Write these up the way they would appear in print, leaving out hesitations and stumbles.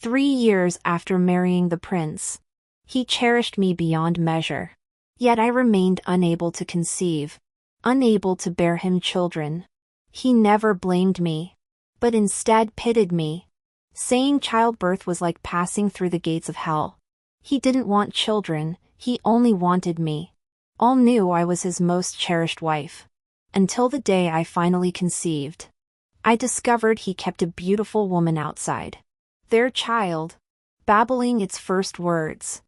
3 years after marrying the prince. He cherished me beyond measure. Yet I remained unable to conceive, unable to bear him children. He never blamed me, but instead pitied me, saying childbirth was like passing through the gates of hell. He didn't want children, he only wanted me. All knew I was his most cherished wife. Until the day I finally conceived. I discovered he kept a beautiful woman outside. Their child, babbling its first words,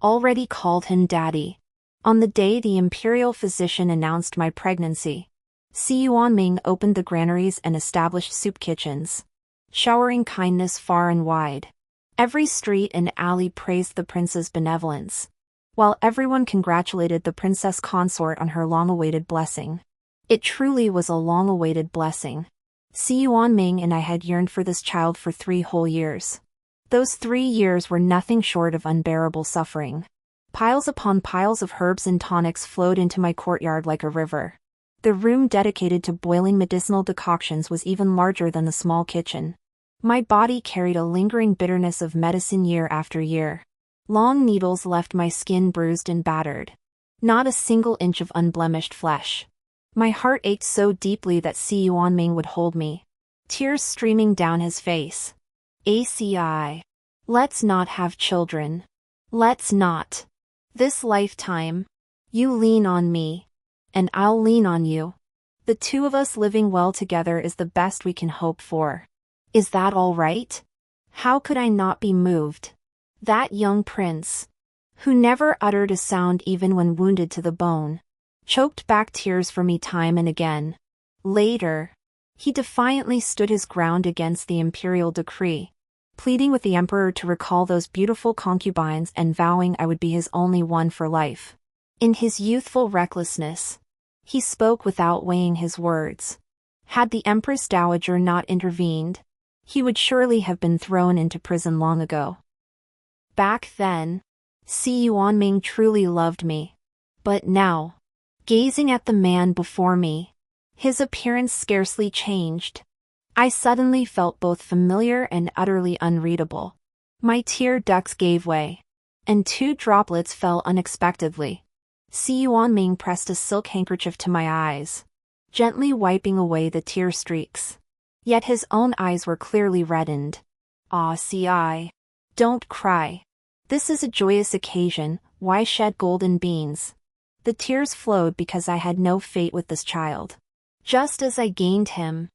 already called him daddy. On the day the imperial physician announced my pregnancy, Si Yuanming opened the granaries and established soup kitchens, showering kindness far and wide. Every street and alley praised the prince's benevolence, while everyone congratulated the princess consort on her long-awaited blessing. It truly was a long-awaited blessing. Si Yuanming and I had yearned for this child for 3 whole years. Those 3 years were nothing short of unbearable suffering. Piles upon piles of herbs and tonics flowed into my courtyard like a river. The room dedicated to boiling medicinal decoctions was even larger than the small kitchen. My body carried a lingering bitterness of medicine year after year. Long needles left my skin bruised and battered. Not a single inch of unblemished flesh. My heart ached so deeply that Si Yuanming would hold me, tears streaming down his face. ACI. Let's not have children. Let's not. This lifetime. You lean on me, and I'll lean on you. The 2 of us living well together is the best we can hope for. Is that all right? How could I not be moved? That young prince, who never uttered a sound even when wounded to the bone, choked back tears for me time and again. Later, he defiantly stood his ground against the imperial decree, pleading with the emperor to recall those beautiful concubines and vowing I would be his only one for life. In his youthful recklessness, he spoke without weighing his words. Had the Empress Dowager not intervened, he would surely have been thrown into prison long ago. Back then, Si Yuanming truly loved me. But now, gazing at the man before me, his appearance scarcely changed. I suddenly felt both familiar and utterly unreadable. My tear ducts gave way, and 2 droplets fell unexpectedly. Si Yuanming pressed a silk handkerchief to my eyes, gently wiping away the tear streaks. Yet his own eyes were clearly reddened. Ah, Si, don't cry. This is a joyous occasion, why shed golden beans? The tears flowed because I had no fate with this child. Just as I gained him,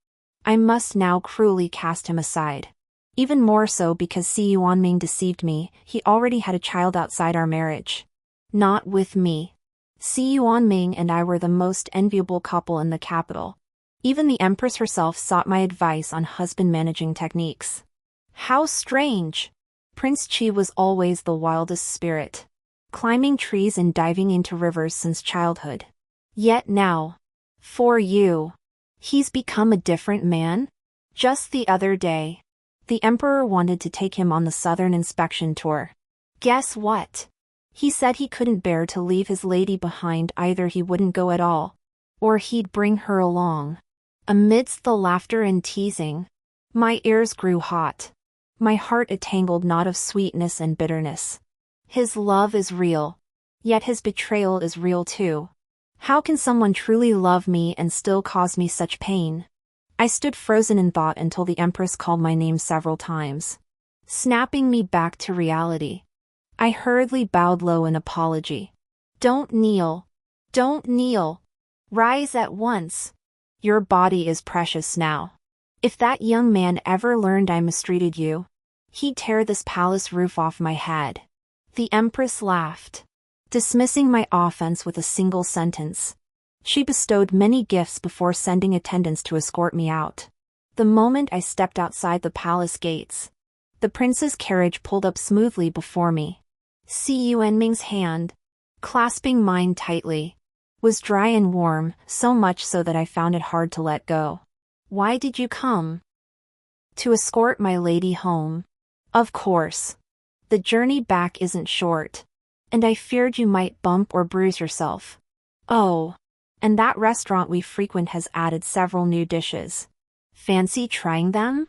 I must now cruelly cast him aside. Even more so because Si Yuanming deceived me, he already had a child outside our marriage. Not with me. Si Yuanming and I were the most enviable couple in the capital. Even the Empress herself sought my advice on husband-managing techniques. How strange! Prince Qi was always the wildest spirit, climbing trees and diving into rivers since childhood. Yet now, for you, he's become a different man? Just the other day, the Emperor wanted to take him on the southern inspection tour. Guess what? He said he couldn't bear to leave his lady behind. Either he wouldn't go at all, or he'd bring her along. Amidst the laughter and teasing, my ears grew hot. My heart a tangled knot of sweetness and bitterness. His love is real, yet his betrayal is real too. How can someone truly love me and still cause me such pain? I stood frozen in thought until the Empress called my name several times, snapping me back to reality. I hurriedly bowed low in apology. Don't kneel. Don't kneel. Rise at once. Your body is precious now. If that young man ever learned I mistreated you, he'd tear this palace roof off my head. The Empress laughed, dismissing my offense with a single sentence. She bestowed many gifts before sending attendants to escort me out. The moment I stepped outside the palace gates, the prince's carriage pulled up smoothly before me. Si Yuanming's hand, clasping mine tightly, was dry and warm, so much so that I found it hard to let go. Why did you come? To escort my lady home. Of course. The journey back isn't short, and I feared you might bump or bruise yourself. Oh, and that restaurant we frequent has added several new dishes. Fancy trying them?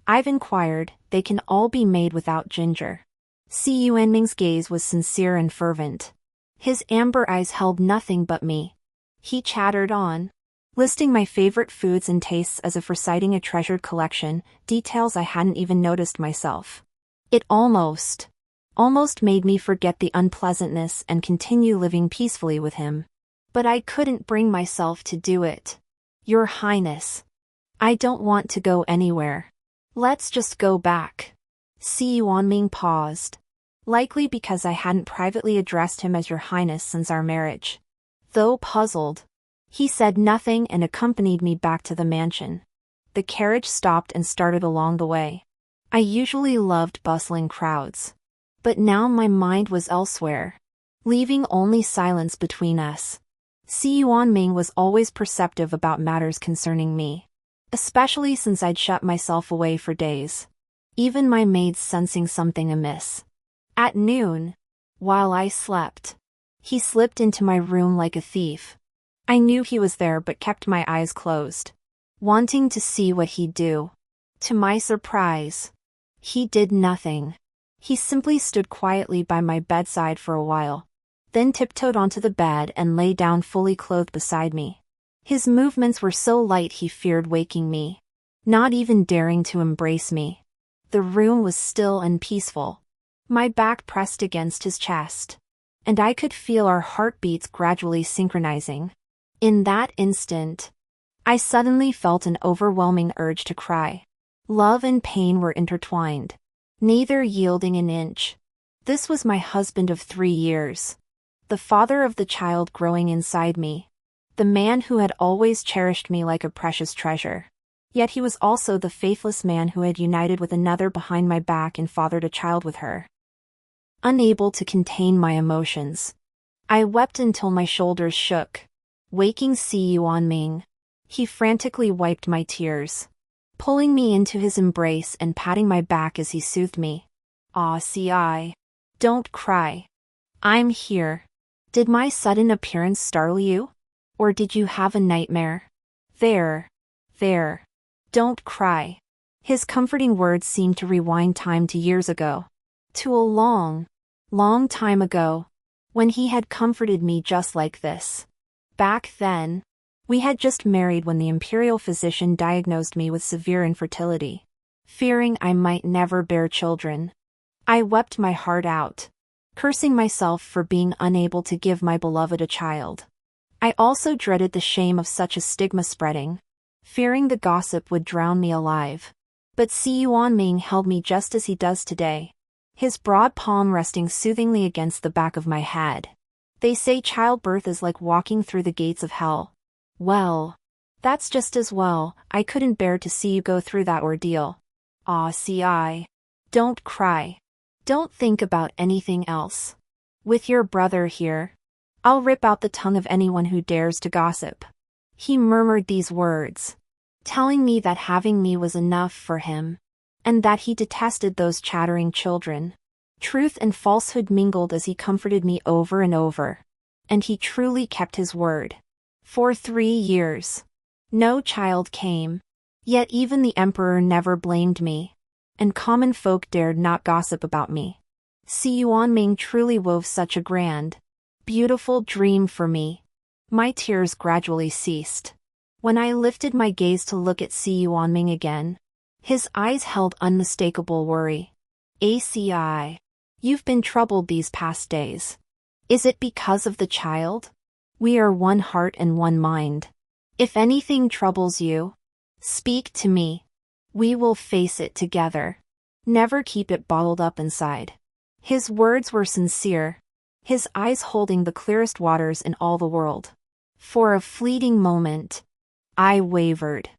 I've inquired, they can all be made without ginger. Siyu Anming's gaze was sincere and fervent. His amber eyes held nothing but me. He chattered on, listing my favorite foods and tastes as if reciting a treasured collection, details I hadn't even noticed myself. It almost made me forget the unpleasantness and continue living peacefully with him. But I couldn't bring myself to do it. Your Highness, I don't want to go anywhere. Let's just go back. Siyu Anming paused, likely because I hadn't privately addressed him as Your Highness since our marriage. Though puzzled, he said nothing and accompanied me back to the mansion. The carriage stopped and started along the way. I usually loved bustling crowds, but now my mind was elsewhere, leaving only silence between us. Siyu Anming was always perceptive about matters concerning me, especially since I'd shut myself away for days. Even my maids sensing something amiss. At noon, while I slept, he slipped into my room like a thief. I knew he was there but kept my eyes closed, wanting to see what he'd do. To my surprise, he did nothing. He simply stood quietly by my bedside for a while, then tiptoed onto the bed and lay down fully clothed beside me. His movements were so light he feared waking me, not even daring to embrace me. The room was still and peaceful, my back pressed against his chest, and I could feel our heartbeats gradually synchronizing. In that instant, I suddenly felt an overwhelming urge to cry. Love and pain were intertwined, neither yielding an inch. This was my husband of 3 years, the father of the child growing inside me, the man who had always cherished me like a precious treasure. Yet he was also the faithless man who had united with another behind my back and fathered a child with her. Unable to contain my emotions, I wept until my shoulders shook, waking Siyu Anming. He frantically wiped my tears, pulling me into his embrace and patting my back as he soothed me. Ah, Ci, don't cry. I'm here. Did my sudden appearance startle you? Or did you have a nightmare? There. Don't cry. His comforting words seemed to rewind time to years ago. To a long time ago, when he had comforted me just like this. Back then, we had just married when the imperial physician diagnosed me with severe infertility, fearing I might never bear children. I wept my heart out, cursing myself for being unable to give my beloved a child. I also dreaded the shame of such a stigma spreading, fearing the gossip would drown me alive. But Siyu Anming held me just as he does today, his broad palm resting soothingly against the back of my head. They say childbirth is like walking through the gates of hell. Well, that's just as well. I couldn't bear to see you go through that ordeal. Ah, Ci, don't cry. Don't think about anything else. With your brother here, I'll rip out the tongue of anyone who dares to gossip. He murmured these words, telling me that having me was enough for him, and that he detested those chattering children. Truth and falsehood mingled as he comforted me over and over. And he truly kept his word. For 3 years, no child came. Yet even the emperor never blamed me, and common folk dared not gossip about me. Siyu Anming truly wove such a grand, beautiful dream for me. My tears gradually ceased. When I lifted my gaze to look at Siyu Anming again, his eyes held unmistakable worry. Aci, you've been troubled these past days. Is it because of the child? We are one heart and one mind. If anything troubles you, speak to me. We will face it together. Never keep it bottled up inside. His words were sincere, his eyes holding the clearest waters in all the world. For a fleeting moment, I wavered.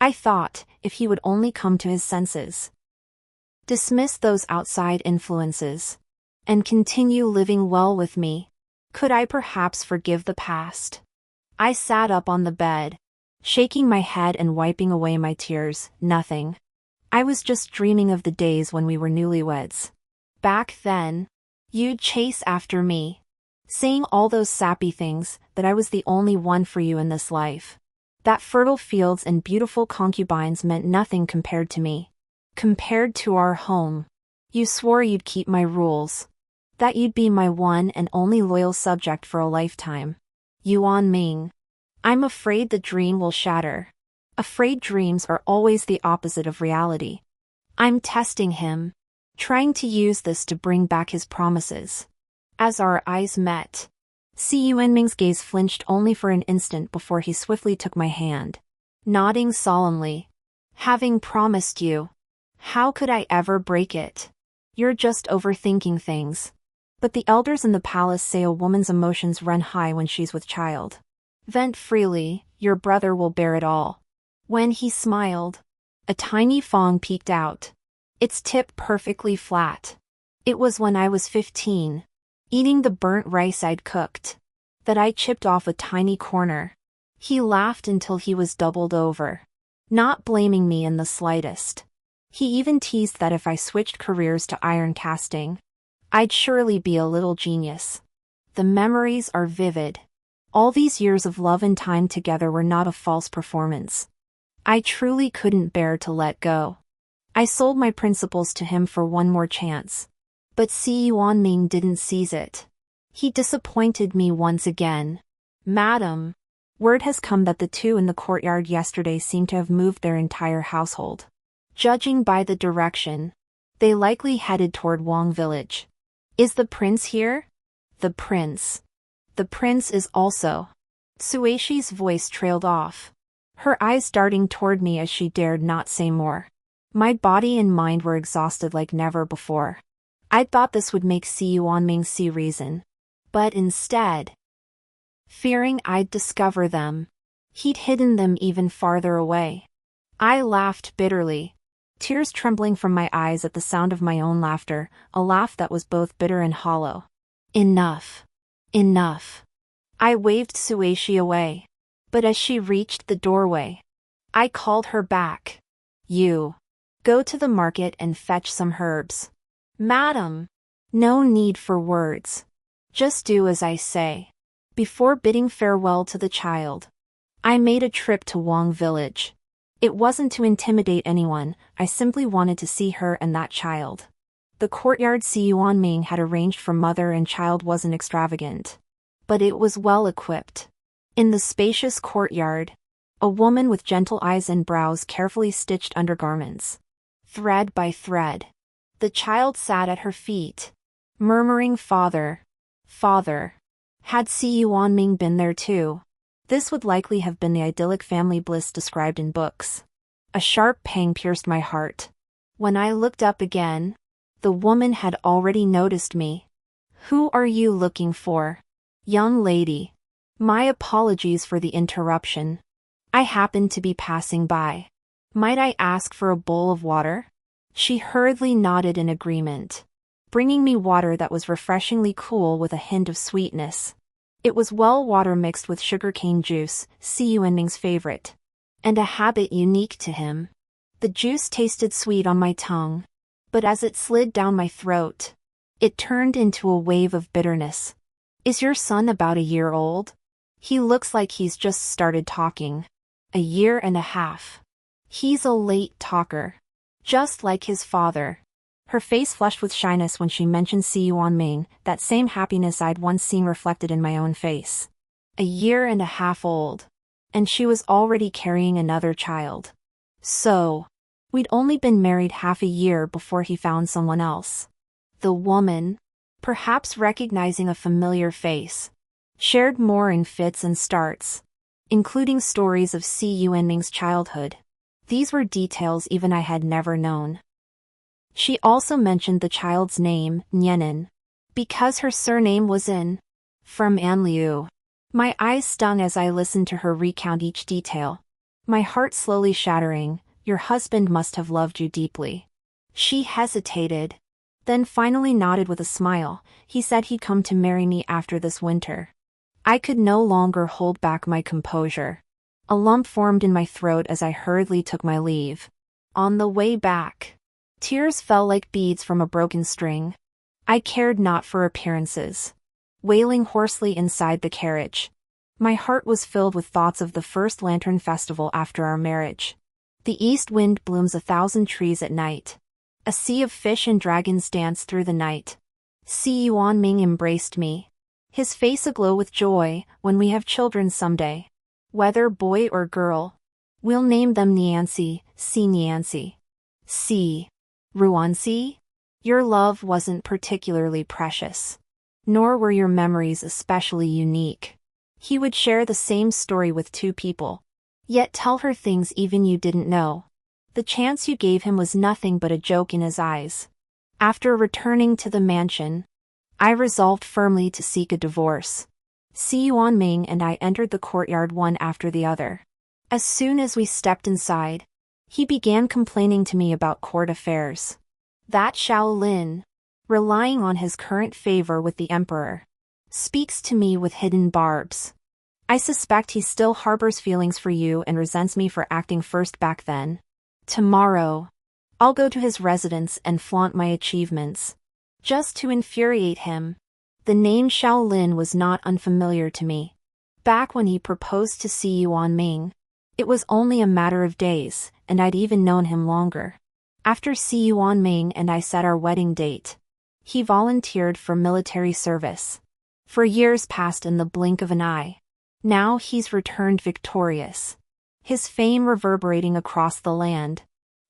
I thought, if he would only come to his senses, dismiss those outside influences, and continue living well with me, could I perhaps forgive the past? I sat up on the bed, shaking my head and wiping away my tears. Nothing. I was just dreaming of the days when we were newlyweds. Back then, you'd chase after me, saying all those sappy things, that I was the only one for you in this life. That fertile fields and beautiful concubines meant nothing compared to me. Compared to our home. You swore you'd keep my rules. That you'd be my one and only loyal subject for a lifetime. Yuan Ming. I'm afraid the dream will shatter. Afraid dreams are always the opposite of reality. I'm testing him. Trying to use this to bring back his promises. As our eyes met, Yuan Ming's gaze flinched only for an instant before he swiftly took my hand. Nodding solemnly. Having promised you. How could I ever break it? You're just overthinking things. But the elders in the palace say a woman's emotions run high when she's with child. Vent freely, your brother will bear it all. When he smiled, a tiny fong peeked out. Its tip perfectly flat. It was when I was 15, eating the burnt rice I'd cooked, that I chipped off a tiny corner. He laughed until he was doubled over, not blaming me in the slightest. He even teased that if I switched careers to iron casting, I'd surely be a little genius. The memories are vivid. All these years of love and time together were not a false performance. I truly couldn't bear to let go. I sold my principles to him for one more chance. But Yuan Ming didn't seize it. He disappointed me once again. Madam, word has come that the two in the courtyard yesterday seem to have moved their entire household. Judging by the direction, they likely headed toward Wang village. Is the prince here? The prince. The prince is also. Suishi's voice trailed off, her eyes darting toward me as she dared not say more. My body and mind were exhausted like never before. I'd thought this would make Yuan Ming see reason. But instead, fearing I'd discover them, he'd hidden them even farther away. I laughed bitterly, tears trembling from my eyes at the sound of my own laughter, a laugh that was both bitter and hollow. Enough. Enough. I waved Suishi away. But as she reached the doorway, I called her back. You. Go to the market and fetch some herbs. Madam. No need for words. Just do as I say. Before bidding farewell to the child, I made a trip to Wang village. It wasn't to intimidate anyone, I simply wanted to see her and that child. The courtyard Yuan Ming had arranged for mother and child wasn't extravagant, but it was well equipped. In the spacious courtyard, a woman with gentle eyes and brows carefully stitched undergarments. Thread by thread, the child sat at her feet, murmuring "Father, Father." Had Yuan Ming been there too, this would likely have been the idyllic family bliss described in books. A sharp pang pierced my heart. When I looked up again, the woman had already noticed me. Who are you looking for? Young lady. My apologies for the interruption. I happened to be passing by. Might I ask for a bowl of water? She hurriedly nodded in agreement, bringing me water that was refreshingly cool with a hint of sweetness. It was well water mixed with sugarcane juice, Yuan Ming's favorite, and a habit unique to him. The juice tasted sweet on my tongue, but as it slid down my throat, it turned into a wave of bitterness. Is your son about a year old? He looks like he's just started talking. A year and a half. He's a late talker. Just like his father. Her face flushed with shyness when she mentioned Yuan Ming, that same happiness I'd once seen reflected in my own face. A year and a half old. And she was already carrying another child. So, we'd only been married half a year before he found someone else. The woman, perhaps recognizing a familiar face, shared more in fits and starts, including stories of Yuan Ming's childhood. These were details even I had never known. She also mentioned the child's name, Nianin, because her surname was in, from An Liu. My eyes stung as I listened to her recount each detail, my heart slowly shattering. Your husband must have loved you deeply. She hesitated, then finally nodded with a smile. He said he'd come to marry me after this winter. I could no longer hold back my composure. A lump formed in my throat as I hurriedly took my leave. On the way back, tears fell like beads from a broken string. I cared not for appearances. Wailing hoarsely inside the carriage, my heart was filled with thoughts of the first lantern festival after our marriage. The east wind blooms 1,000 trees at night. A sea of fish and dragons dance through the night. Si Yuanming embraced me, his face aglow with joy. When we have children someday, whether boy or girl, we'll name them Niancy, Si Niancy. Si. Ruancy? Your love wasn't particularly precious. Nor were your memories especially unique. He would share the same story with 2 people. Yet tell her things even you didn't know. The chance you gave him was nothing but a joke in his eyes. After returning to the mansion, I resolved firmly to seek a divorce. Si Yuanming and I entered the courtyard one after the other. As soon as we stepped inside, he began complaining to me about court affairs. That Shaolin, relying on his current favor with the emperor, speaks to me with hidden barbs. I suspect he still harbors feelings for you and resents me for acting first back then. Tomorrow, I'll go to his residence and flaunt my achievements, just to infuriate him. The name Shaolin was not unfamiliar to me. Back when he proposed to Si Yuanming, it was only a matter of days, and I'd even known him longer. After Si Yuanming and I set our wedding date, he volunteered for military service. For years passed in the blink of an eye. Now he's returned victorious, his fame reverberating across the land.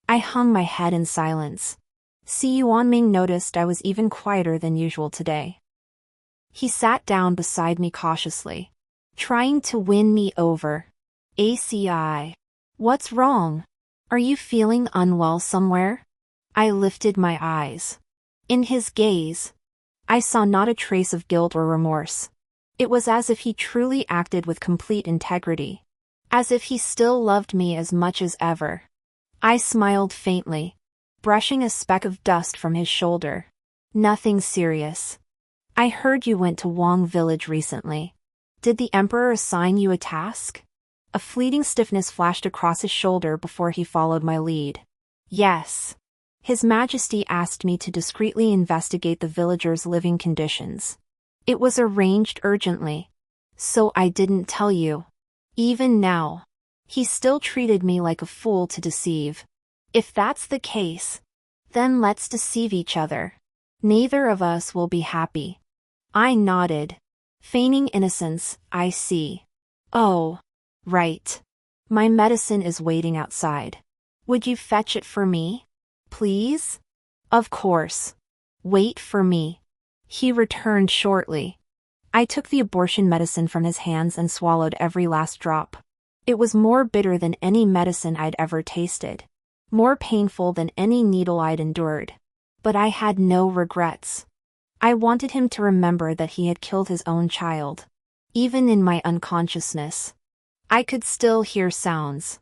I hung my head in silence. Si Yuanming noticed I was even quieter than usual today. He sat down beside me cautiously, trying to win me over. ACI. What's wrong? Are you feeling unwell somewhere? I lifted my eyes. In his gaze, I saw not a trace of guilt or remorse. It was as if he truly acted with complete integrity, as if he still loved me as much as ever. I smiled faintly, brushing a speck of dust from his shoulder. Nothing serious. I heard you went to Wang village recently. Did the emperor assign you a task? A fleeting stiffness flashed across his shoulder before he followed my lead. Yes. His Majesty asked me to discreetly investigate the villagers' living conditions. It was arranged urgently. So I didn't tell you. Even now, he still treated me like a fool to deceive. If that's the case, then let's deceive each other. Neither of us will be happy. I nodded. Feigning innocence, I see. Oh. Right. My medicine is waiting outside. Would you fetch it for me? Please? Of course. Wait for me. He returned shortly. I took the abortion medicine from his hands and swallowed every last drop. It was more bitter than any medicine I'd ever tasted. More painful than any needle I'd endured. But I had no regrets. I wanted him to remember that he had killed his own child. Even in my unconsciousness, I could still hear sounds.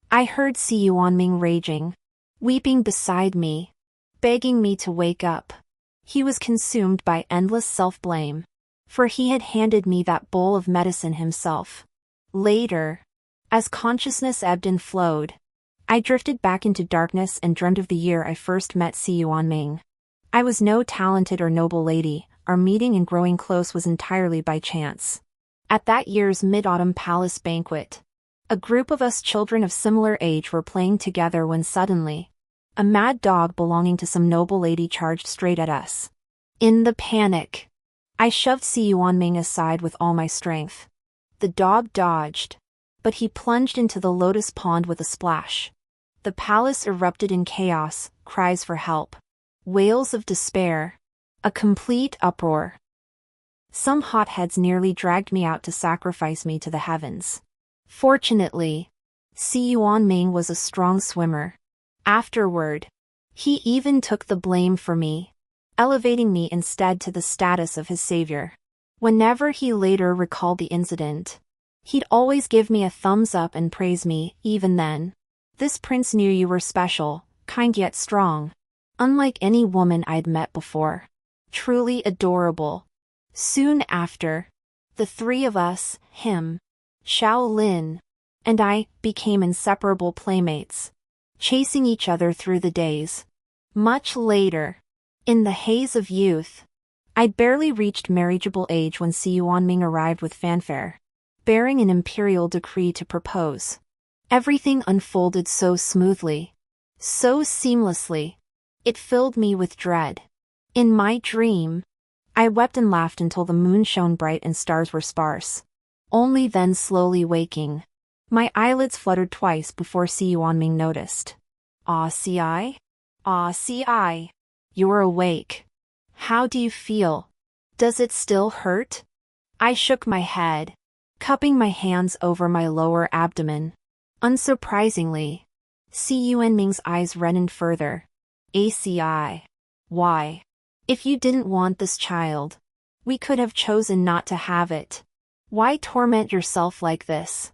I heard Si Yuanming raging, weeping beside me, begging me to wake up. He was consumed by endless self-blame, for he had handed me that bowl of medicine himself. Later, as consciousness ebbed and flowed, I drifted back into darkness and dreamed of the year I first met Si Yuanming. I was no talented or noble lady, our meeting and growing close was entirely by chance. At that year's Mid-Autumn Palace banquet, a group of us children of similar age were playing together when suddenly, a mad dog belonging to some noble lady charged straight at us. In the panic, I shoved Si Yuanming aside with all my strength. The dog dodged, but he plunged into the lotus pond with a splash. The palace erupted in chaos, cries for help, wails of despair, a complete uproar. Some hotheads nearly dragged me out to sacrifice me to the heavens. Fortunately, Si Yuanming was a strong swimmer. Afterward, he even took the blame for me, elevating me instead to the status of his savior. Whenever he later recalled the incident, he'd always give me a thumbs up and praise me. Even then, this prince knew you were special, kind yet strong. Unlike any woman I'd met before. Truly adorable. Soon after, the three of us, him, Shaolin, and I, became inseparable playmates, chasing each other through the days. Much later, in the haze of youth, I'd barely reached marriageable age when Si Yuanming arrived with fanfare, bearing an imperial decree to propose. Everything unfolded so smoothly, so seamlessly. It filled me with dread. In my dream, I wept and laughed until the moon shone bright and stars were sparse. Only then slowly waking. My eyelids fluttered twice before Si Yuanming noticed. Ah, Si? Ah, Si. You're awake. How do you feel? Does it still hurt? I shook my head, cupping my hands over my lower abdomen. Unsurprisingly, Si Yuanming's eyes reddened further. ACI. Why? If you didn't want this child, we could have chosen not to have it. Why torment yourself like this?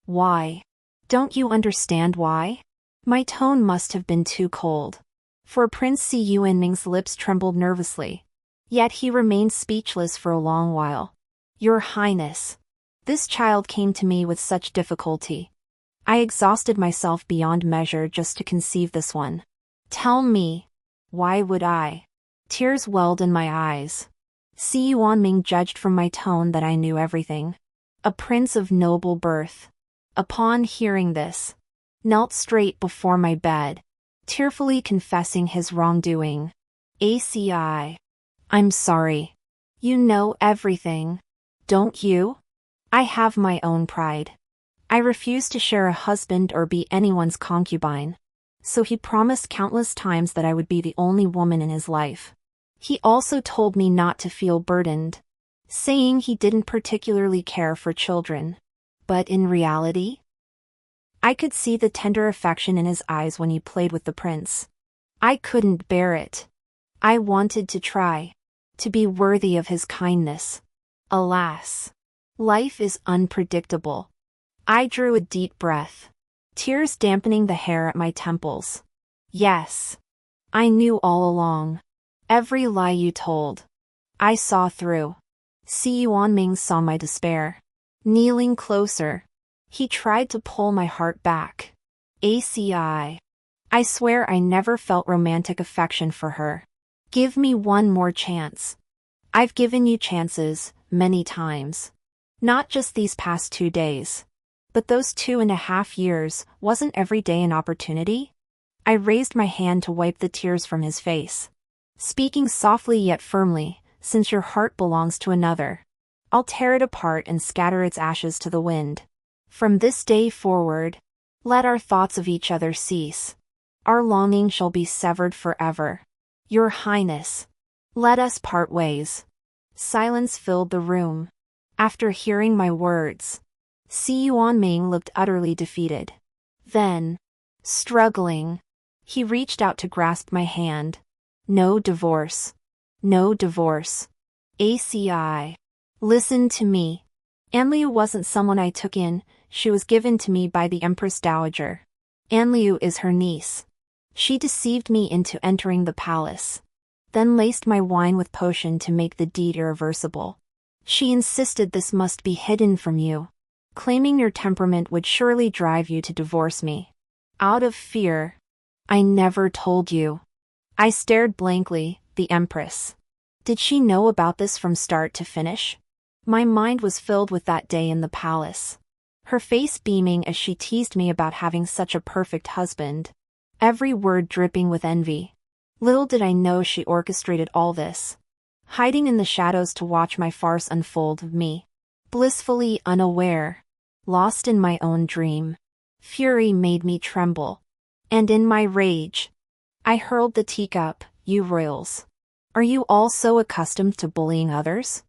Why? Don't you understand why? My tone must have been too cold. For Prince Si Yuanming's lips trembled nervously. Yet he remained speechless for a long while. Your Highness. This child came to me with such difficulty. I exhausted myself beyond measure just to conceive this one. Tell me. Why would I? Tears welled in my eyes. Si Yuanming judged from my tone that I knew everything. A prince of noble birth. Upon hearing this, knelt straight before my bed, tearfully confessing his wrongdoing. ACI. I'm sorry. You know everything, don't you? I have my own pride. I refuse to share a husband or be anyone's concubine. So he promised countless times that I would be the only woman in his life. He also told me not to feel burdened, saying he didn't particularly care for children. But in reality, I could see the tender affection in his eyes when he played with the prince. I couldn't bear it. I wanted to try to be worthy of his kindness. Alas, life is unpredictable. I drew a deep breath, tears dampening the hair at my temples. Yes, I knew all along. Every lie you told, I saw through. Si Yuanming saw my despair. Kneeling closer, he tried to pull my heart back. ACI. I swear I never felt romantic affection for her. Give me one more chance. I've given you chances, many times. Not just these past 2 days. But those 2.5 years, wasn't every day an opportunity? I raised my hand to wipe the tears from his face. Speaking softly yet firmly, since your heart belongs to another, I'll tear it apart and scatter its ashes to the wind. From this day forward, let our thoughts of each other cease. Our longing shall be severed forever. Your Highness, let us part ways. Silence filled the room. After hearing my words, Si Yuanming looked utterly defeated. Then, struggling, he reached out to grasp my hand. No divorce. No divorce. ACI. Listen to me. Anliu wasn't someone I took in, she was given to me by the Empress Dowager. Anliu is her niece. She deceived me into entering the palace, then laced my wine with potion to make the deed irreversible. She insisted this must be hidden from you, claiming your temperament would surely drive you to divorce me. Out of fear, I never told you. I stared blankly, the Empress. Did she know about this from start to finish? My mind was filled with that day in the palace. Her face beaming as she teased me about having such a perfect husband. Every word dripping with envy. Little did I know she orchestrated all this, hiding in the shadows to watch my farce unfold of me. Blissfully unaware, lost in my own dream. Fury made me tremble. And in my rage, I hurled the teacup. You royals. Are you all so accustomed to bullying others?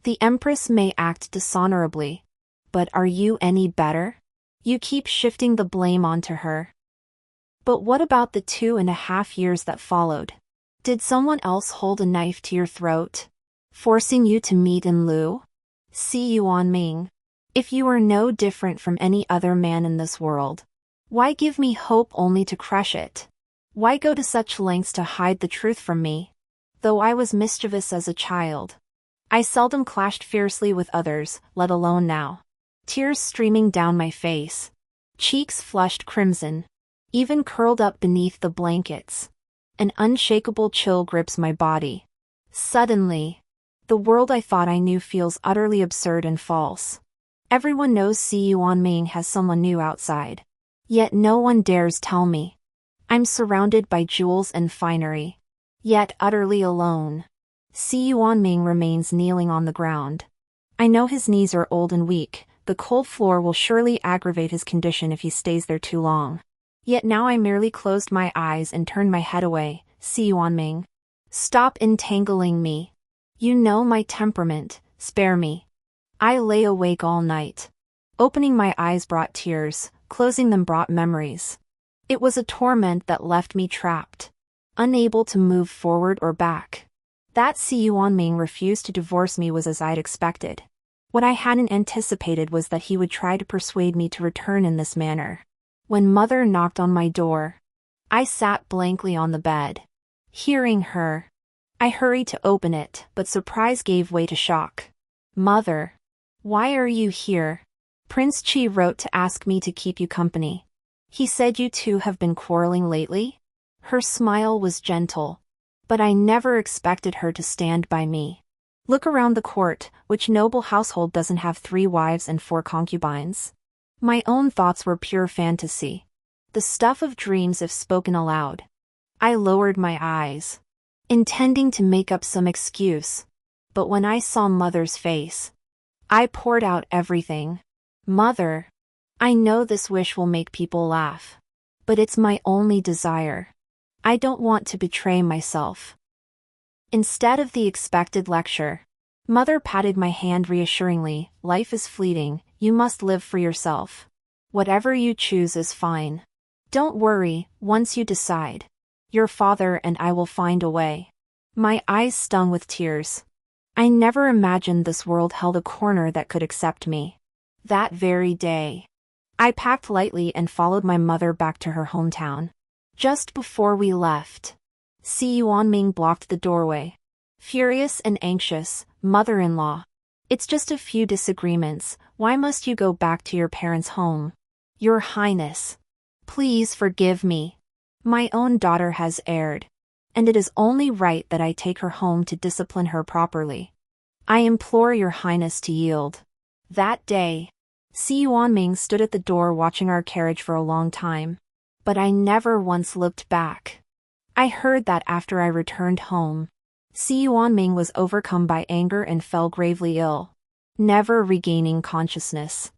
The Empress may act dishonorably, but are you any better? You keep shifting the blame onto her. But what about the 2.5 years that followed? Did someone else hold a knife to your throat, forcing you to meet in lieu? Si Yuanming, if you are no different from any other man in this world, why give me hope only to crush it? Why go to such lengths to hide the truth from me? Though I was mischievous as a child, I seldom clashed fiercely with others, let alone now. Tears streaming down my face, cheeks flushed crimson, even curled up beneath the blankets. An unshakable chill grips my body. Suddenly, the world I thought I knew feels utterly absurd and false. Everyone knows Si Yuanming has someone new outside. Yet no one dares tell me. I'm surrounded by jewels and finery, yet utterly alone. Si Yuanming remains kneeling on the ground. I know his knees are old and weak. The cold floor will surely aggravate his condition if he stays there too long. Yet now I merely closed my eyes and turned my head away. Si Yuanming, stop entangling me. You know my temperament, spare me. I lay awake all night. Opening my eyes brought tears, closing them brought memories. It was a torment that left me trapped, unable to move forward or back. That Si Yuanming refused to divorce me was as I'd expected. What I hadn't anticipated was that he would try to persuade me to return in this manner. When Mother knocked on my door, I sat blankly on the bed. Hearing her, I hurried to open it, but surprise gave way to shock. Mother, why are you here? Prince Chi wrote to ask me to keep you company. He said you two have been quarreling lately? Her smile was gentle, but I never expected her to stand by me. Look around the court, which noble household doesn't have 3 wives and 4 concubines? My own thoughts were pure fantasy, the stuff of dreams if spoken aloud. I lowered my eyes, intending to make up some excuse, but when I saw Mother's face, I poured out everything. Mother, I know this wish will make people laugh, but it's my only desire. I don't want to betray myself. Instead of the expected lecture, Mother patted my hand reassuringly. Life is fleeting, you must live for yourself. Whatever you choose is fine. Don't worry, once you decide, your father and I will find a way. My eyes stung with tears. I never imagined this world held a corner that could accept me. That very day, I packed lightly and followed my mother back to her hometown. Just before we left, Si Yuanming blocked the doorway. Furious and anxious, mother-in-law. It's just a few disagreements, why must you go back to your parents' home? Your Highness, please forgive me. My own daughter has erred, and it is only right that I take her home to discipline her properly. I implore your Highness to yield. That day, Si Yuanming stood at the door watching our carriage for a long time, but I never once looked back. I heard that after I returned home, Si Yuanming was overcome by anger and fell gravely ill, never regaining consciousness.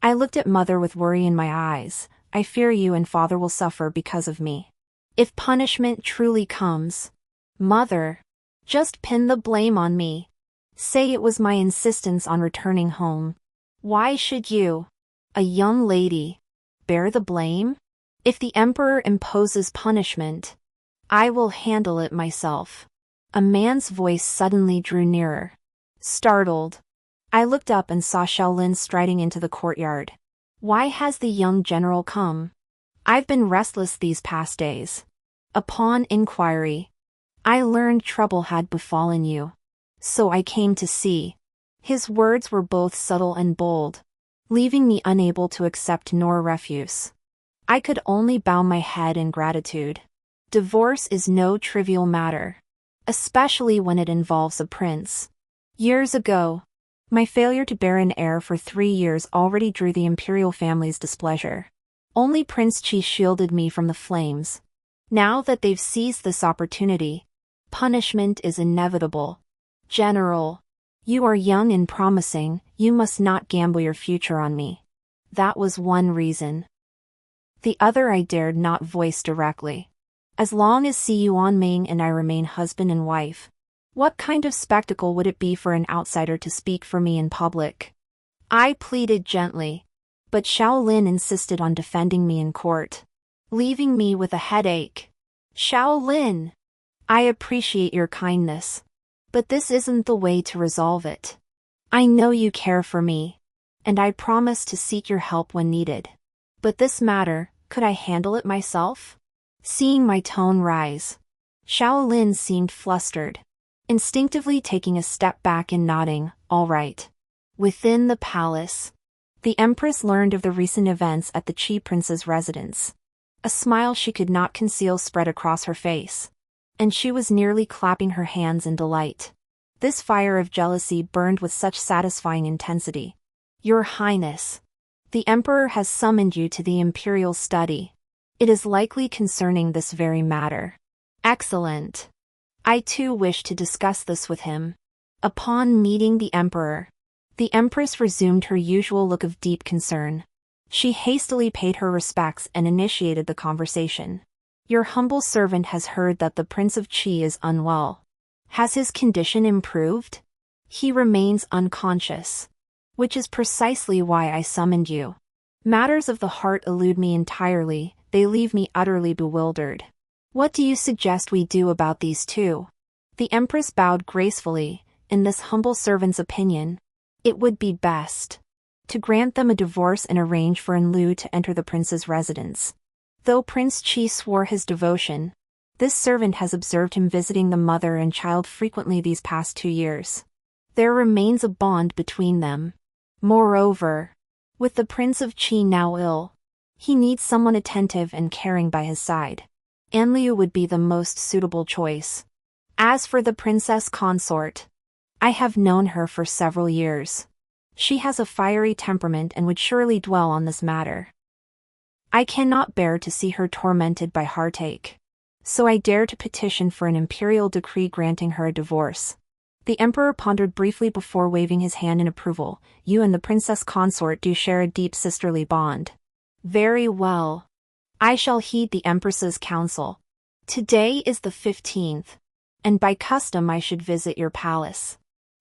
I looked at Mother with worry in my eyes. I fear you and Father will suffer because of me. If punishment truly comes, Mother, just pin the blame on me. Say it was my insistence on returning home. Why should you, a young lady, bear the blame? If the Emperor imposes punishment, I will handle it myself. A man's voice suddenly drew nearer. Startled, I looked up and saw Shaolin striding into the courtyard. Why has the young general come? I've been restless these past days. Upon inquiry, I learned trouble had befallen you. So I came to see. His words were both subtle and bold, leaving me unable to accept nor refuse. I could only bow my head in gratitude. Divorce is no trivial matter, especially when it involves a prince. Years ago, my failure to bear an heir for 3 years already drew the imperial family's displeasure. Only Prince Chi shielded me from the flames. Now that they've seized this opportunity, punishment is inevitable. General, you are young and promising, you must not gamble your future on me. That was one reason. The other I dared not voice directly. As long as Si Yuanming and I remain husband and wife, what kind of spectacle would it be for an outsider to speak for me in public? I pleaded gently, but Shaolin insisted on defending me in court, leaving me with a headache. Shaolin, I appreciate your kindness, but this isn't the way to resolve it. I know you care for me, and I promise to seek your help when needed. But this matter, could I handle it myself? Seeing my tone rise, Shaolin seemed flustered, instinctively taking a step back and nodding, all right. Within the palace, the Empress learned of the recent events at the Qi Prince's residence. A smile she could not conceal spread across her face, and she was nearly clapping her hands in delight. This fire of jealousy burned with such satisfying intensity. Your Highness, The emperor has summoned you to the imperial study. It is likely concerning this very matter. Excellent. I too wish to discuss this with him. Upon meeting the emperor, the empress resumed her usual look of deep concern. She hastily paid her respects and initiated the conversation. Your humble servant has heard that the Prince of Qi is unwell. Has his condition improved? He remains unconscious. Which is precisely why I summoned you. Matters of the heart elude me entirely, they leave me utterly bewildered. What do you suggest we do about these two? The empress bowed gracefully. In this humble servant's opinion, it would be best to grant them a divorce and arrange for Enlil to enter the prince's residence. Though Prince Qi swore his devotion, this servant has observed him visiting the mother and child frequently these past 2 years. There remains a bond between them. Moreover, with the Prince of Qi now ill, he needs someone attentive and caring by his side. Enlil would be the most suitable choice. As for the princess consort, I have known her for several years. She has a fiery temperament and would surely dwell on this matter. I cannot bear to see her tormented by heartache. So I dare to petition for an imperial decree granting her a divorce. The emperor pondered briefly before waving his hand in approval. You and the princess consort do share a deep sisterly bond. Very well. I shall heed the empress's counsel. Today is the 15th, and by custom I should visit your palace.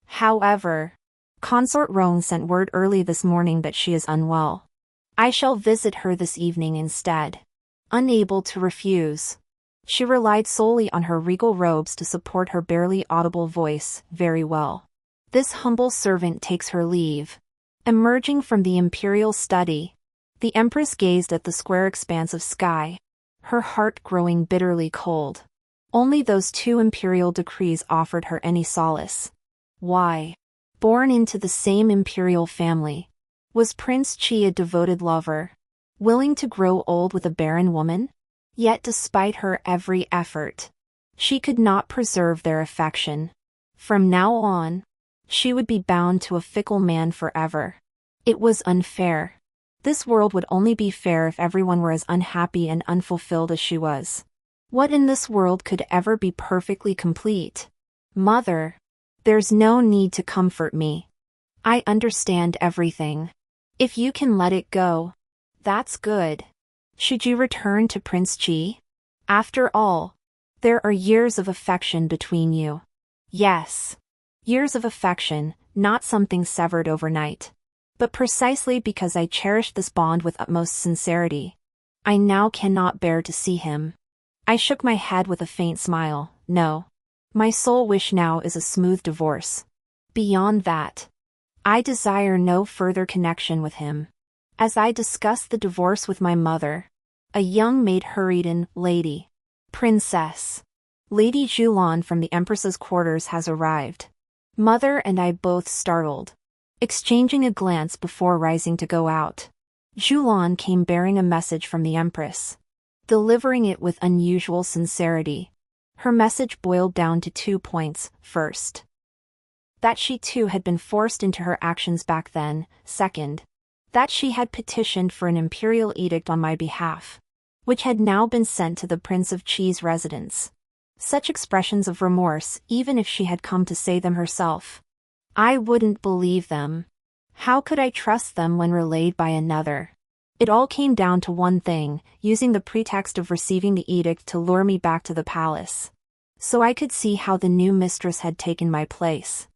However, Consort Rong sent word early this morning that she is unwell. I shall visit her this evening instead. Unable to refuse, she relied solely on her regal robes to support her barely audible voice. Very well. This humble servant takes her leave. Emerging from the imperial study, the empress gazed at the square expanse of sky, her heart growing bitterly cold. Only those 2 imperial decrees offered her any solace. Why? Born into the same imperial family, was Prince Qi a devoted lover, willing to grow old with a barren woman? Yet despite her every effort, she could not preserve their affection. From now on, she would be bound to a fickle man forever. It was unfair. This world would only be fair if everyone were as unhappy and unfulfilled as she was. What in this world could ever be perfectly complete? Mother, there's no need to comfort me. I understand everything. If you can let it go, that's good. Should you return to Prince Qi? After all, there are years of affection between you. Yes. Years of affection, not something severed overnight. But precisely because I cherish this bond with utmost sincerity, I now cannot bear to see him. I shook my head with a faint smile. No. My sole wish now is a smooth divorce. Beyond that, I desire no further connection with him. As I discussed the divorce with my mother, a young maid hurried in. Lady, Princess, Lady Zhulan from the Empress's quarters has arrived. Mother and I both startled, exchanging a glance before rising to go out. Zhulan came bearing a message from the Empress, delivering it with unusual sincerity. Her message boiled down to 2 points. First, that she too had been forced into her actions back then. Second, that she had petitioned for an imperial edict on my behalf, which had now been sent to the Prince of Qi's residence. Such expressions of remorse, even if she had come to say them herself, I wouldn't believe them. How could I trust them when relayed by another? It all came down to one thing, using the pretext of receiving the edict to lure me back to the palace, so I could see how the new mistress had taken my place.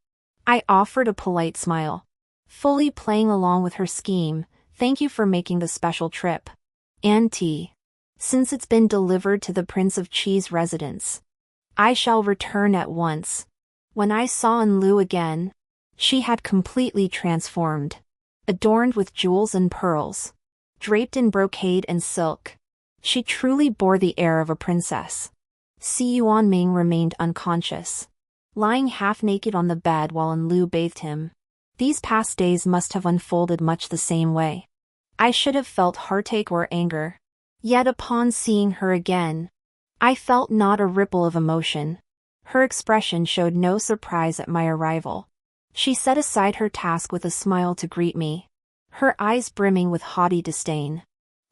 I offered a polite smile, fully playing along with her scheme. Thank you for making the special trip, Auntie. Since it's been delivered to the Prince of Qi's residence, I shall return at once. When I saw Enlil again, she had completely transformed, adorned with jewels and pearls, draped in brocade and silk. She truly bore the air of a princess. Si Yuanming remained unconscious, lying half-naked on the bed while Enlil bathed him. These past days must have unfolded much the same way. I should have felt heartache or anger. Yet upon seeing her again, I felt not a ripple of emotion. Her expression showed no surprise at my arrival. She set aside her task with a smile to greet me. her eyes brimming with haughty disdain.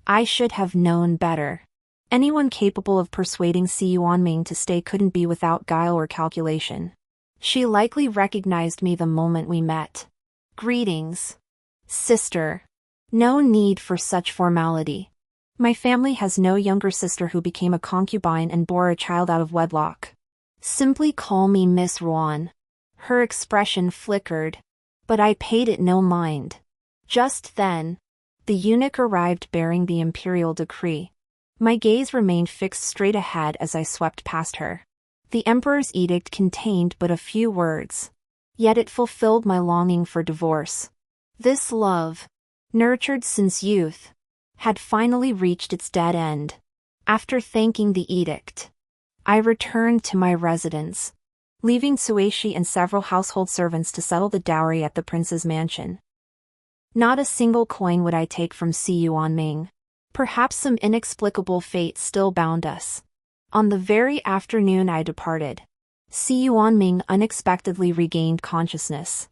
I should have known better. Anyone capable of persuading Si Yuanming to stay couldn't be without guile or calculation. She likely recognized me the moment we met. Greetings, sister. No need for such formality. My family has no younger sister who became a concubine and bore a child out of wedlock. Simply call me Miss Ruan. Her expression flickered, but I paid it no mind. Just then, the eunuch arrived bearing the imperial decree. My gaze remained fixed straight ahead as I swept past her. The emperor's edict contained but a few words. Yet it fulfilled my longing for divorce. This love, nurtured since youth, had finally reached its dead end. After thanking the edict, I returned to my residence, leaving Sueshi and several household servants to settle the dowry at the prince's mansion. Not a single coin would I take from Si Yuanming. Perhaps some inexplicable fate still bound us. On the very afternoon I departed, Si Yuanming unexpectedly regained consciousness.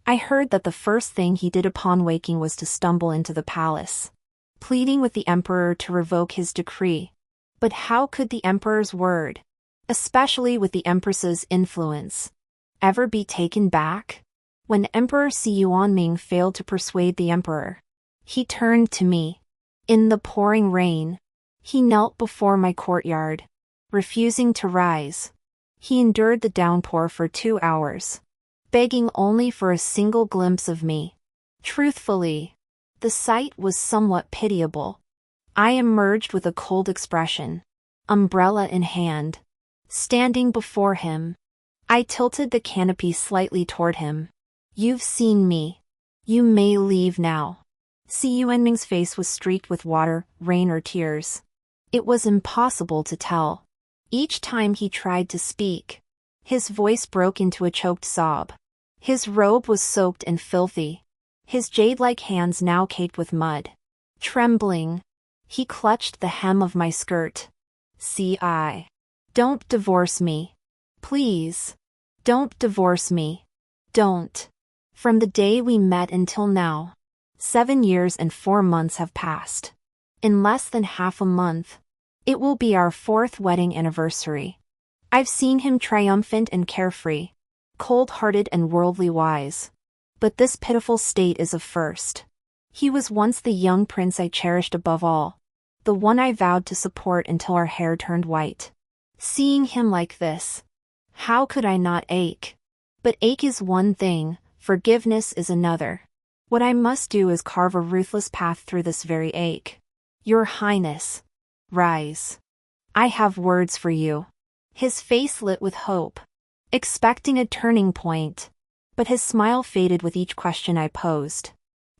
I heard that the first thing he did upon waking was to stumble into the palace, pleading with the emperor to revoke his decree. But how could the emperor's word, especially with the empress's influence, ever be taken back? When Emperor Si Yuanming failed to persuade the emperor, he turned to me. In the pouring rain, he knelt before my courtyard, refusing to rise. He endured the downpour for 2 hours, begging only for a single glimpse of me. Truthfully, the sight was somewhat pitiable. I emerged with a cold expression, umbrella in hand, standing before him. I tilted the canopy slightly toward him. You've seen me. You may leave now. Si Yuanming's face was streaked with water, rain or tears. It was impossible to tell. Each time he tried to speak, his voice broke into a choked sob. His robe was soaked and filthy, his jade-like hands now caked with mud. Trembling, he clutched the hem of my skirt. Don't divorce me. Please. Don't divorce me. Don't. From the day we met until now, 7 years and 4 months have passed. In less than half a month, it will be our 4th wedding anniversary. I've seen him triumphant and carefree, cold-hearted and worldly wise. But this pitiful state is a first. He was once the young prince I cherished above all, the one I vowed to support until our hair turned white. Seeing him like this, how could I not ache? But ache is one thing, forgiveness is another. What I must do is carve a ruthless path through this very ache. Your Highness, rise. I have words for you. His face lit with hope, expecting a turning point, but his smile faded with each question I posed.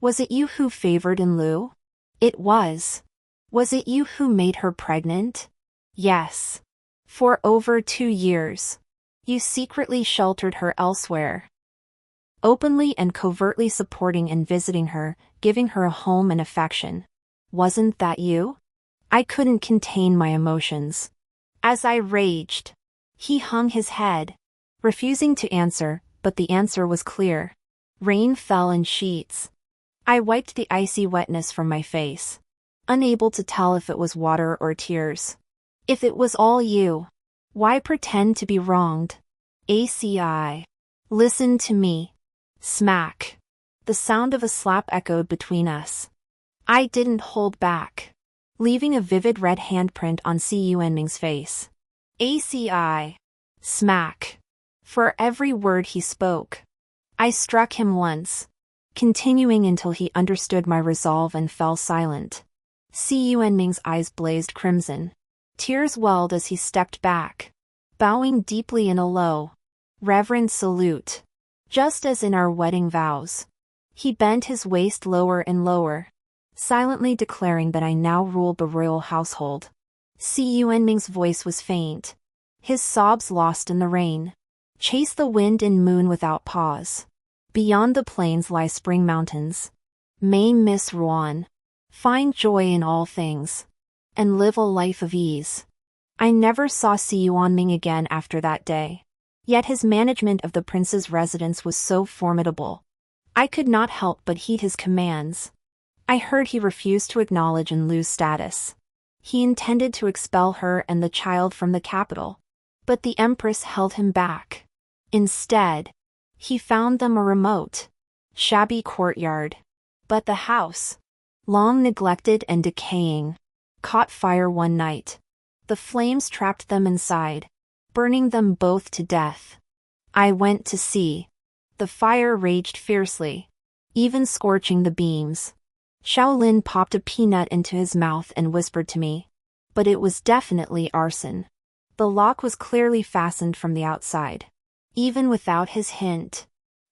Was it you who favored in lieu? It was. Was it you who made her pregnant? Yes. For over 2 years, you secretly sheltered her elsewhere, openly and covertly supporting and visiting her, giving her a home and affection. Wasn't that you? I couldn't contain my emotions. As I raged, he hung his head, refusing to answer, but the answer was clear. Rain fell in sheets. I wiped the icy wetness from my face, unable to tell if it was water or tears. If it was all you, why pretend to be wronged? Listen to me. Smack. The sound of a slap echoed between us. I didn't hold back, leaving a vivid red handprint on Si Yuanming's face. Smack. For every word he spoke, I struck him once, continuing until he understood my resolve and fell silent. Si Yuanming's eyes blazed crimson. Tears welled as he stepped back, bowing deeply in a low, reverent salute. Just as in our wedding vows, he bent his waist lower and lower, silently declaring that I now ruled the royal household. Si Yuanming's voice was faint, his sobs lost in the rain. Chase the wind and moon without pause. Beyond the plains lie spring mountains. May Miss Ruan find joy in all things, and live a life of ease. I never saw Si Yuanming again after that day. Yet his management of the prince's residence was so formidable. I could not help but heed his commands, I heard he refused to acknowledge and lose status. He intended to expel her and the child from the capital. But the empress held him back. Instead, he found them a remote, shabby courtyard. But the house, long neglected and decaying, caught fire one night. The flames trapped them inside, burning them both to death. I went to see. The fire raged fiercely, even scorching the beams. Shaolin popped a peanut into his mouth and whispered to me. But it was definitely arson. The lock was clearly fastened from the outside. Even without his hint,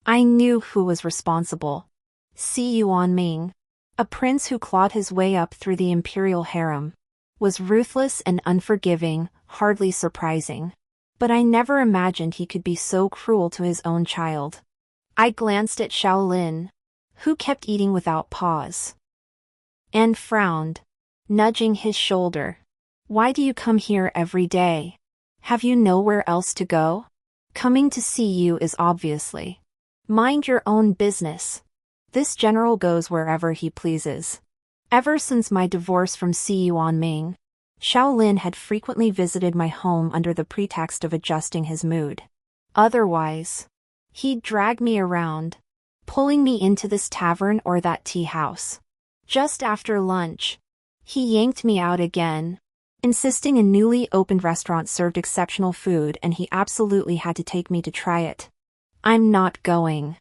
I knew who was responsible. Si Yuanming, a prince who clawed his way up through the imperial harem, was ruthless and unforgiving, hardly surprising. But I never imagined he could be so cruel to his own child. I glanced at Shaolin, who kept eating without pause, and frowned, nudging his shoulder. Why do you come here every day? Have you nowhere else to go? Coming to see you is obviously. Mind your own business. This general goes wherever he pleases. Ever since my divorce from Si Yuanming, Shaolin had frequently visited my home under the pretext of adjusting his mood. Otherwise, he'd drag me around, pulling me into this tavern or that tea house. Just after lunch, he yanked me out again, insisting a newly opened restaurant served exceptional food and he absolutely had to take me to try it. I'm not going.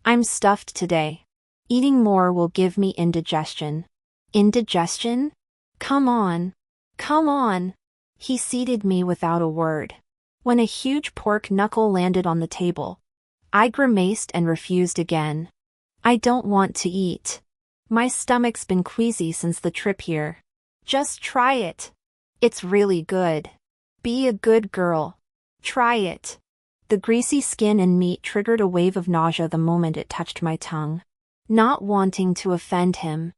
I'm stuffed today. Eating more will give me indigestion. Indigestion? Come on. Come on. He seated me without a word. When a huge pork knuckle landed on the table, I grimaced and refused again. I don't want to eat. My stomach's been queasy since the trip here. Just try it. It's really good. Be a good girl. Try it. The greasy skin and meat triggered a wave of nausea the moment it touched my tongue. Not wanting to offend him,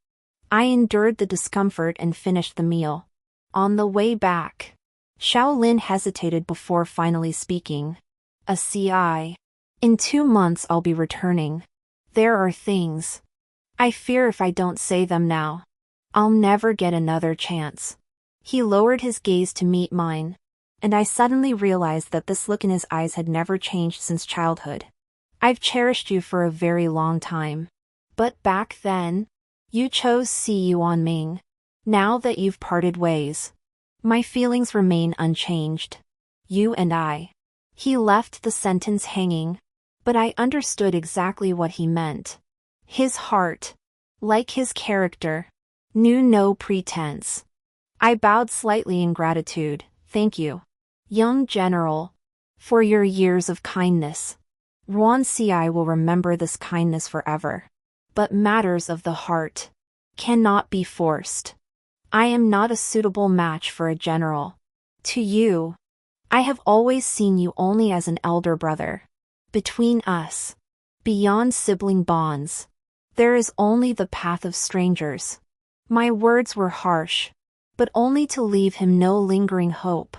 I endured the discomfort and finished the meal. On the way back, Shaolin hesitated before finally speaking. A CI. In 2 months I'll be returning. There are things. I fear if I don't say them now, I'll never get another chance. He lowered his gaze to meet mine, and I suddenly realized that this look in his eyes had never changed since childhood. I've cherished you for a very long time. But back then, you chose Si Yuanming. Now that you've parted ways, my feelings remain unchanged. You and I. He left the sentence hanging, but I understood exactly what he meant. His heart, like his character, knew no pretense. I bowed slightly in gratitude. Thank you, young general, for your years of kindness. Ruan Ci will remember this kindness forever. But matters of the heart cannot be forced. I am not a suitable match for a general. To you, I have always seen you only as an elder brother. Between us, beyond sibling bonds, there is only the path of strangers. My words were harsh, but only to leave him no lingering hope.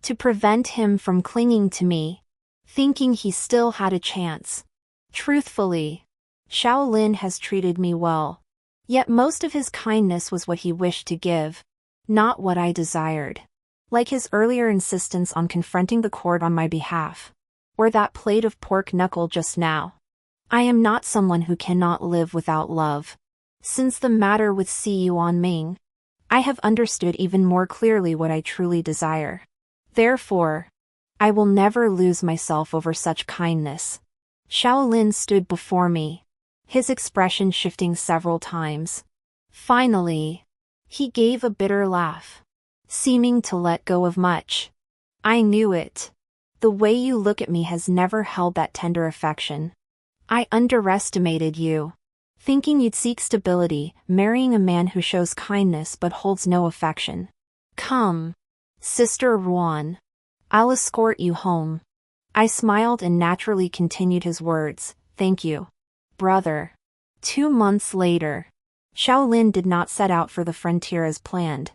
To prevent him from clinging to me, thinking he still had a chance. Truthfully, Shaolin has treated me well. Yet most of his kindness was what he wished to give, not what I desired. Like his earlier insistence on confronting the court on my behalf, or that plate of pork knuckle just now. I am not someone who cannot live without love. Since the matter with Si Yuanming, I have understood even more clearly what I truly desire. Therefore, I will never lose myself over such kindness. Shaolin stood before me, his expression shifting several times. Finally, he gave a bitter laugh, seeming to let go of much. I knew it. The way you look at me has never held that tender affection. I underestimated you, thinking you'd seek stability, marrying a man who shows kindness but holds no affection. Come, Sister Ruan. I'll escort you home. I smiled and naturally continued his words. Thank you, brother. 2 months later, Shaolin did not set out for the frontier as planned.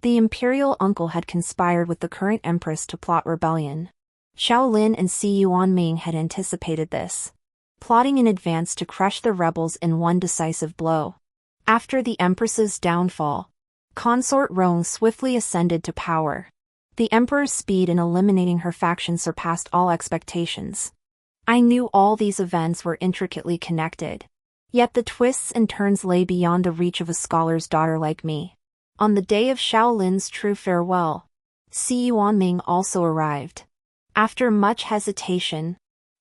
The imperial uncle had conspired with the current empress to plot rebellion. Shaolin and Si Yuanming had anticipated this, plotting in advance to crush the rebels in one decisive blow. After the Empress's downfall, Consort Rong swiftly ascended to power. The Emperor's speed in eliminating her faction surpassed all expectations. I knew all these events were intricately connected. Yet the twists and turns lay beyond the reach of a scholar's daughter like me. On the day of Shaolin's true farewell, Si Yuanming also arrived. After much hesitation,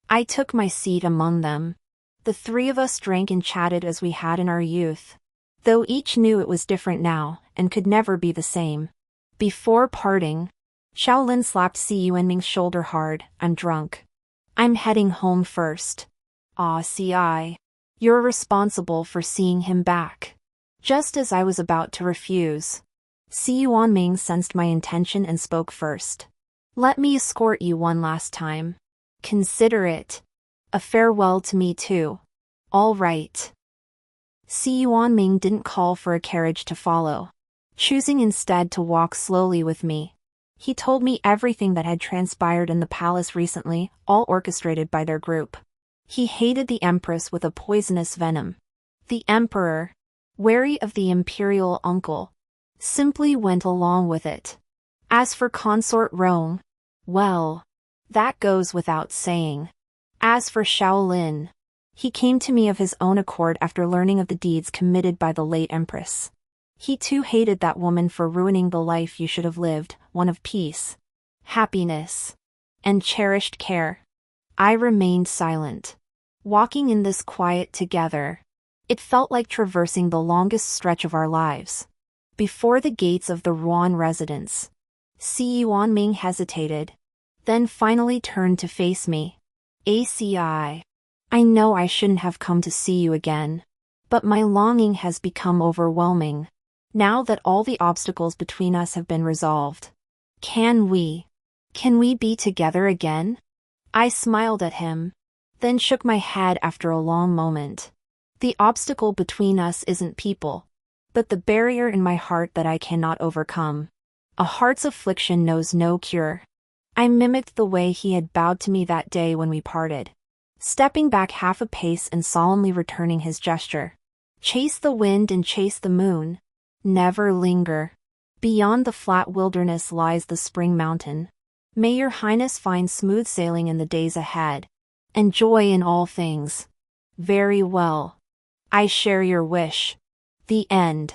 I took my seat among them. The three of us drank and chatted as we had in our youth, though each knew it was different now and could never be the same. Before parting, Shaolin slapped Si Yuanming's shoulder hard. "I'm drunk. I'm heading home first." "Ah, Si. You're responsible for seeing him back." Just as I was about to refuse, Si Yuanming sensed my intention and spoke first. "Let me escort you one last time. Consider it a farewell to me too." "All right." Si Yuanming didn't call for a carriage to follow, choosing instead to walk slowly with me. He told me everything that had transpired in the palace recently, all orchestrated by their group. He hated the Empress with a poisonous venom. The Emperor, wary of the imperial uncle, simply went along with it. As for Consort Rong, well, that goes without saying. As for Shaolin, he came to me of his own accord after learning of the deeds committed by the late Empress. He too hated that woman for ruining the life you should have lived, one of peace, happiness, and cherished care. I remained silent. Walking in this quiet together, it felt like traversing the longest stretch of our lives. Before the gates of the Ruan residence, Si Yuanming hesitated, then finally turned to face me. "ACI. I know I shouldn't have come to see you again, but my longing has become overwhelming. Now that all the obstacles between us have been resolved, can we be together again?" I smiled at him, then shook my head after a long moment. "The obstacle between us isn't people, but the barrier in my heart that I cannot overcome. A heart's affliction knows no cure." I mimicked the way he had bowed to me that day when we parted, stepping back half a pace and solemnly returning his gesture. "Chase the wind and chase the moon. Never linger. Beyond the flat wilderness lies the spring mountain. May your highness find smooth sailing in the days ahead, and joy in all things." "Very well. I share your wish." The end.